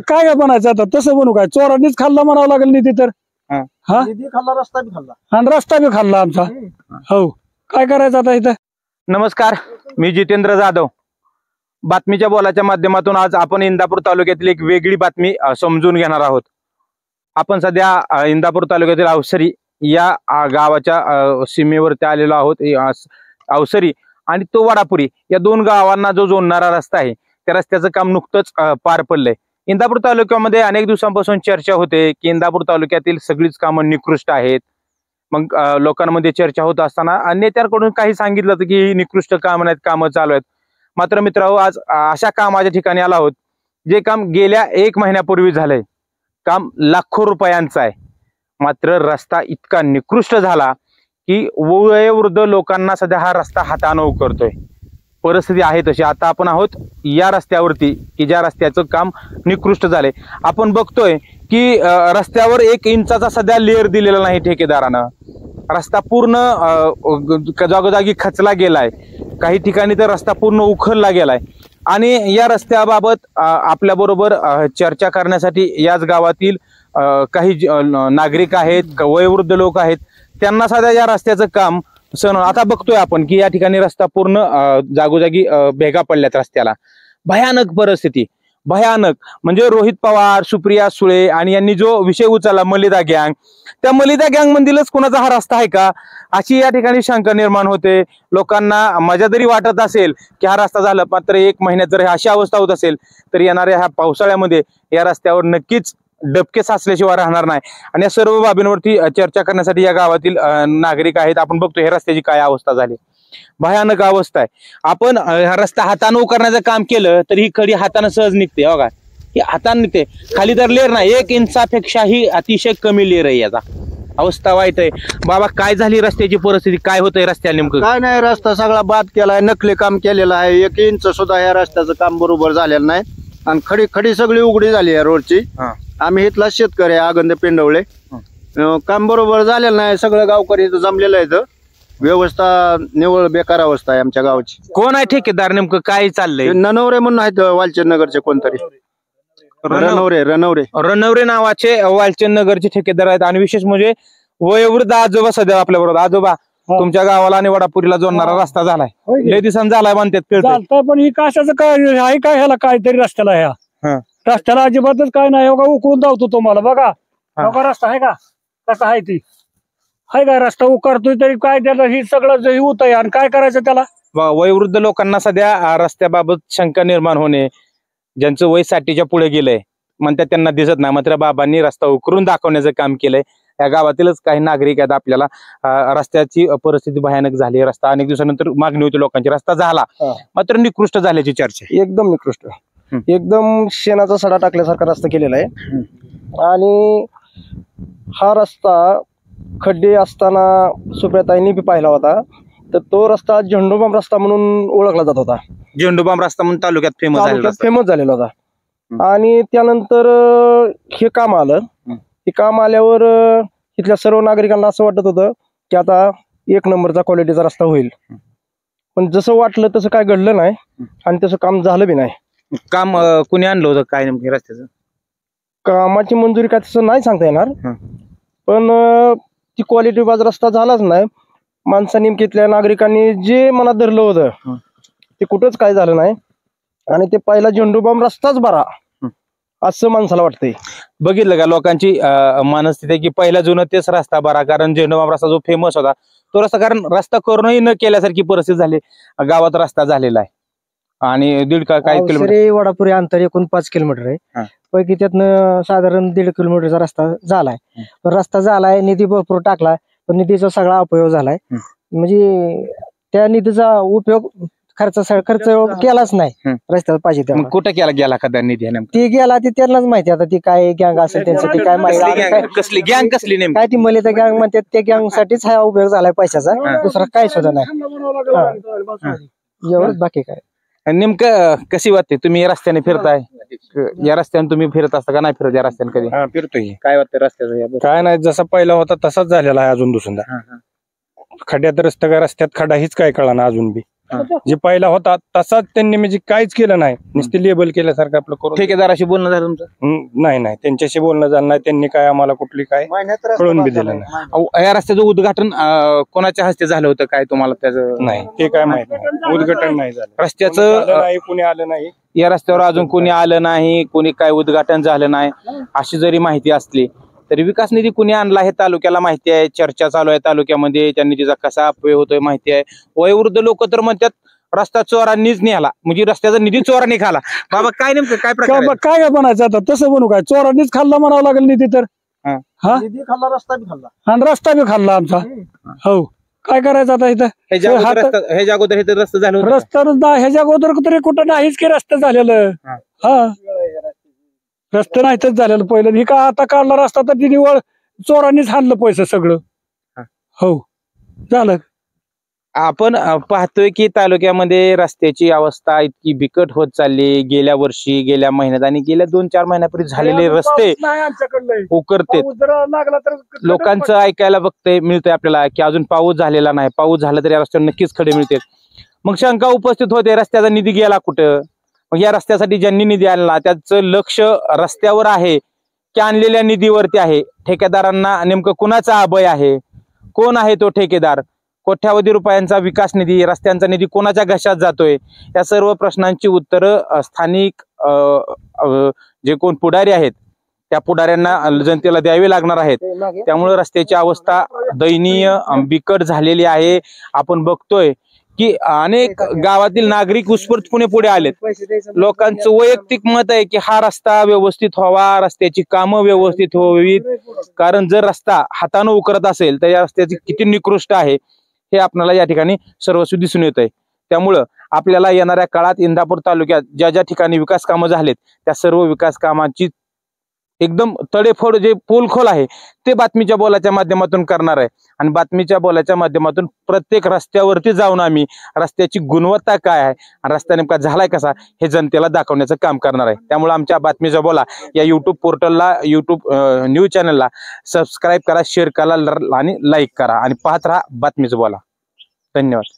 काय काय बनायचं आता तसं बनू काय चोरांनीच खाल्ला म्हणावं लागेल निधी तर हा निधी खाल्ला रस्ता बी खाल्ला आणि रस्ता बी खाल्ला आमचा हो काय करायचं आता इथं. नमस्कार, मी जितेंद्र जाधव. बातमीच्या बोलाच्या माध्यमातून आज आपण इंदापूर तालुक्यातील एक वेगळी बातमी समजून घेणार आहोत. आपण सध्या इंदापूर तालुक्यातील अवसरी या गावाच्या सीमेवरती आलेलो आहोत. अवसरी आणि तो वडापुरी या दोन गावांना जो जोडणारा रस्ता आहे त्या रस्त्याचं काम नुकतंच पार पडलंय. इंदापूर तालुक्यामध्ये अनेक दिवसांपासून चर्चा होते की इंदापूर तालुक्यातील सगळीच कामं निकृष्ट आहेत. मग लोकांमध्ये चर्चा होत असताना नेत्यांकडून काही सांगितलं होतं की ही निकृष्ट कामं नाहीत, कामं चालू आहेत. मात्र मित्रांनो, आज अशा कामाच्या ठिकाणी आला आहोत जे काम गेल्या 1 महिन्यापूर्वी झालंय. काम लाखो रुपयांचं आहे. मात्र रस्ता इतका निकृष्ट झाला की वयोवृद्ध लोकांना सध्या हा रस्ता हातानं उकरतोय. परिस्थिती आहे तशी. आता आपण आहोत या रस्त्यावरती की ज्या रस्त्याचं काम निकृष्ट झालंय. आपण बघतोय की रस्त्यावर 1 इंचाचा सध्या लेअर दिलेला नाही ठेकेदारानं. रस्ता पूर्ण जागोजागी खचला गेलाय. काही ठिकाणी तर रस्ता पूर्ण उखलला गेलाय. आणि या रस्त्याबाबत आपल्या बरोबर चर्चा करण्यासाठी याच गावातील काही नागरिक आहेत, वयोवृद्ध लोक आहेत. त्यांना सध्या या रस्त्याचं काम आता बघतोय आपण की या ठिकाणी रस्ता पूर्ण जागोजागी भेगा पडल्यात रस्त्याला. भयानक परिस्थिती, भयानक. म्हणजे रोहित पवार, सुप्रिया सुळे आणि यांनी जो विषय उचलला मलिदा गँग, त्या मलिदा गँग मधीलच कोणाचा हा रस्ता आहे का अशी या ठिकाणी शंका निर्माण होते. लोकांना मजा जरी वाटत असेल की हा रस्ता झाला, मात्र 1 महिन्यात जर अशी अवस्था होत असेल तर येणाऱ्या ह्या पावसाळ्यामध्ये या रस्त्यावर नक्कीच डबके साचल्याशिवाय राहणार नाही. आणि या सर्व बाबींवरती चर्चा करण्यासाठी या गावातील नागरिक आहेत. आपण बघतो ह्या रस्त्याची काय अवस्था झाली. भयानक अवस्था आहे. आपण हा रस्ता हातानं उकरण्याचं काम केलं तर ही खडी हातानं सहज निघते. बघा, ही हातानं निघते. खाली तर लेअर नाही, 1 इंचापेक्षाही अतिशय कमी लेअर आहे. याचा अवस्था वाईट आहे. बाबा, काय झाली रस्त्याची परिस्थिती, काय होतंय रस्त्याला नेमकं? काय नाही, रस्ता सगळा बाद केलाय, नकली काम केलेलं आहे. 1 इंच सुद्धा या रस्त्याचं काम बरोबर झालेलं नाही. आणि खडी सगळी उघडी झाली आहे रोडची. आम्ही इथला शेतकरी आगंद पिंडवळे. काम बरोबर झालेलं नाही. सगळं गावकरी इथं जमलेलं आहे. व्यवस्था निवळ बेकार अवस्था आहे आमच्या गावाची. कोण आहे ठेकेदार, नेमकं काय चाललंय? ननवरे म्हणून आहेत वालचंद नगरचे कोणतरी. रणवरे नावाचे वालचंद नगरचे ठेकेदार आहेत. आणि विशेष म्हणजे वयोवृद्ध आजोबा सध्या आपल्या बरोबर. आजोबा, तुमच्या गावाला आणि वडापुरीला जोडणारा रस्ता झालाय, लय दिवसांनी झालाय म्हणतात. पण ही कशाचं काय आहे काय ह्याला काहीतरी रस्त्याला ह्या रस्त्याला अजिबातच काय नाही. उकळून धावतो तुम्हाला. बघा रस्ता आहे का कसा आहे ती आहे का रस्ता उकारतोय तरी काय त्याला ही सगळं होत आहे. आणि काय करायचं त्याला. वयोवृद्ध लोकांना सध्या रस्त्याबाबत शंका निर्माण होणे. ज्यांचं वय 60च्या पुढे गेलंय म्हणतात त्यांना दिसत नाही, मात्र बाबांनी रस्ता उकरून दाखवण्याचं काम केलंय. या गावातीलच काही नागरिक आहेत. आपल्याला रस्त्याची परिस्थिती भयानक झाली. रस्ता अनेक दिवसानंतर मागणी होती लोकांची, रस्ता झाला मात्र निकृष्ट झाल्याची चर्चा. एकदम निकृष्ट, एकदम शेणाचा सडा टाकल्यासारखा रस्ता केलेला आहे. आणि हा रस्ता खड्डे असताना सुप्रियाताईंनी बी पाहिला होता. तर तो रस्ता झेंडूबाम रस्ता म्हणून ओळखला जात होता. झेंडूबाम रस्ता म्हणून तालुक्यात फेमस झालेला होता. आणि त्यानंतर हे काम आलं. हे काम आल्यावर इथल्या सर्व नागरिकांना असं वाटत होतं की आता 1 नंबरचा क्वालिटीचा रस्ता होईल. पण जसं वाटलं तसं काय घडलं नाही आणि तसं काम झालं बी नाही. काम कुणी आणलं होतं काय नेमकं रस्त्याचं? कामाची मंजुरी काय तसं नाही सांगता येणार. पण ती क्वालिटी बाज रस्ता झालाच नाही. माणसांनी नेमकीतल्या नागरिकांनी जे मनात धरलं होतं ते कुठंच काय झालं नाही. आणि ते पहिला झेंडूबाम रस्ताच बरा असं माणसाला वाटतंय. बघितलं का लोकांची मनस्थिती की पहिला जुनं तेच रस्ता बरा. कारण झेंडूबाम रस्ता जो फेमस होता तो रस्ता, कारण रस्ता करूनही न केल्यासारखी परिस्थिती झाली. गावात रस्ता झालेला आहे. आणि 1.5 किलोमीटर वडापुरी अंतर एकूण 5 किलोमीटर आहे. पैकी त्यातनं साधारण 1.5 किलोमीटरचा रस्ता झालाय. पण रस्ता झालाय, निधी भरपूर टाकलाय, पण निधीचा सगळा अपयोग झालाय. म्हणजे त्या निधीचा उपयोग खर्च केलाच नाही रस्त्याला पाहिजे तेव्हा. कुठं केला गेला का निधी? ती गेला ती त्यांनाच माहिती. आता ती काय गँग असेल त्यांसाठी काय माहिती. कसली गँग, कसली नेमकी काय ती मलिदा गँग म्हणतात. त्या गँग साठीच हा उपयोग झालाय पैशाचा, दुसरा काय सुद्धा नाही. एवढंच, बाकी काय. नेमकं कशी वाटते तुम्ही रस्त्याने फिरताय? या रस्त्याने तुम्ही फिरत असता का नाही फिरत या रस्त्याने कधी? फिरतोय. काय वाटतं रस्त्याचं? काय नाही, जसा पहिला होता तसाच झालेला आहे अजून दुसरा. खड्ड्यात रस्त्यात खड्डा हीच काय कळा ना अजून बी. जे पहिला होता तसाच त्यांनी म्हणजे काहीच केलं नाही, नुसते लेबल केल्यासारखं आपलं करून. ठेकेदाराशी बोलणं झालं तुमचं? नाही त्यांच्याशी बोलणं झालं नाही, त्यांनी काय आम्हाला कुठली काय कळून बी दिलं नाही. अहो, या रस्त्याचं उद्घाटन कोणाच्या हस्ते झालं होतं काय तुम्हाला त्याचं? नाही ते काय माहित नाही, उद्घाटन नाही झालं. रस्त्याचं झालं नाही, कुणी आलं नाही. या रस्त्यावर अजून कोणी आलं नाही, कोणी काय उद्घाटन झालं नाही अशी जरी माहिती असली तरी विकास निधी कुणी आणला हे तालुक्याला माहिती आहे. चर्चा चालू आहे तालुक्यामध्ये, त्या निधीचा कसा अपव्यय होतोय माहिती आहे. वयोवृद्ध लोक तर म्हणतात रस्ता चोरांनीच नेला, म्हणजे रस्त्याचा निधी चोरांनी खाला. बाबा काय नेमकं काय प्रकार आहे? काय बनायचं आता, तसं बनू काय, चोरांनीच खाल्ला म्हणावं लागेल निधी तर. हा निधी खाल्ला, रस्ता बी खाल्ला आणि रस्ता बी खाल्ला आमचा. हो काय करायचं आता इथं. ह्याच्या अगोदर हे रस्ता झालं होतं? रस्ता ह्याच्या अगोदर तरी कुठं नाहीच की रस्ता झालेलं. हा रस्ते नाहीतच झालेलं पहिलं. ही का आता काढला रस्ता तर ती निवळ चोरांनीच हाणलं पैसे सगळं. हो झालं. आपण पाहतोय की तालुक्यामध्ये रस्त्याची अवस्था इतकी बिकट होत चालली. गेल्या वर्षी, गेल्या महिन्यात आणि गेल्या 2-4 महिन्यापूर्वी झालेले रस्ते उकरते. लोकांचं ऐकायला बघतंय मिळतंय आपल्याला की अजून पाऊस झालेला नाही, पाऊस झाला तरी या रस्त्यावर नक्कीच खडे मिळते. मग शंका उपस्थित होते, रस्त्याचा निधी गेला कुठं? मग या रस्त्यासाठी ज्यांनी निधी आणला त्याचं लक्ष रस्त्यावर आहे की आणलेल्या निधीवरती आहे? ठेकेदारांना नेमकं कुणाचा अभय आहे? कोण आहे तो ठेकेदार? कोट्यावधी रुपयांचा विकास निधी, रस्त्यांचा निधी कोणाच्या घशात जातोय? या सर्व प्रश्नांची उत्तरं स्थानिक जे कोण पुढारी आहेत त्या पुढाऱ्यांना जनतेला द्यावी लागणार आहेत. त्यामुळे रस्त्याची अवस्था दयनीय बिकट झालेली आहे. आपण बघतोय की अनेक गावातील नागरिक उत्स्फूर्तपणे पुढे आलेत. लोकांचं वैयक्तिक मत आहे की हा रस्ता व्यवस्थित व्हावा, रस्त्याची कामं व्यवस्थित व्हावीत. कारण जर रस्ता हातानं उकरत असेल तर या रस्त्याची किती निकृष्ट आहे हे आपल्याला या ठिकाणी सर्वस्वी दिसून येत आहे. त्यामुळं आपल्याला येणाऱ्या काळात इंदापूर तालुक्यात ज्या ज्या ठिकाणी विकास कामं झालेत त्या सर्व विकास कामांची एकदम तडेफोड जे पोलखोल आहे ते बातमीच्या बोलाच्या माध्यमातून करणार आहे. आणि बातमीच्या बोलाच्या माध्यमातून प्रत्येक रस्त्यावरती जाऊन आम्ही रस्त्याची गुणवत्ता काय आहे, रस्ता नेमका झालाय कसा हे जनतेला दाखवण्याचं काम करणार आहे. त्यामुळे आमच्या बातमीच्या बोला या युट्यूब पोर्टलला, युट्यूब न्यूज चॅनलला सबस्क्राईब करा, शेअर करा आणि लाईक करा आणि पाहत राहा बातमीचं बोला. धन्यवाद.